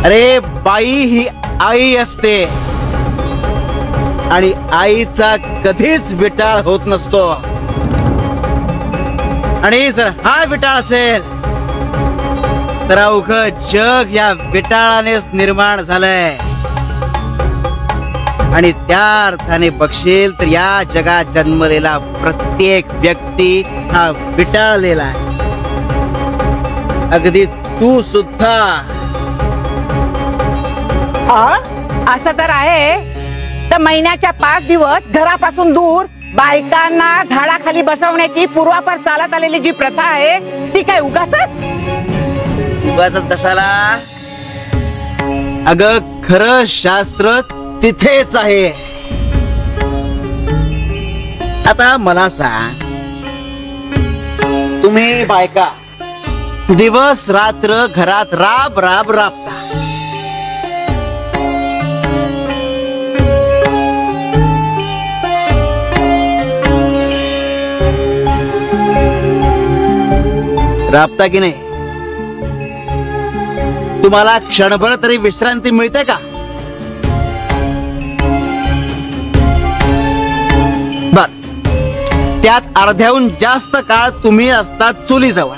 अरे बाई ही आई असते आणि आईचा कधीच विटाळ होत नसतो. आणि जर हा विटाळ असेल तर अवघं जग या विटाळानेच निर्माण झालंय. आणि त्या अर्थाने बघशील तर या जगात जन्मलेला प्रत्येक व्यक्ती हा विटाळलेला आहे. अगदी तू सुद्धा. असं तर आहे. तर महिन्याच्या 5 दिवस घरापासून दूर बायकांना झाडाखाली बसवण्याची पूर्वापार चालत आलेली जी प्रथा आहे ती काय उगाचच कशाला? अगं खरं शास्त्र तिथेच आहे. आता मला सांग, तुम्ही बायका दिवस रात्र घरात राब राब राबता. राबता की नाही? तुम्हाला क्षणभर तरी विश्रांती मिळते का? बर, त्यात अर्ध्याहून जास्त काळ तुम्ही असतात चुलीजवळ.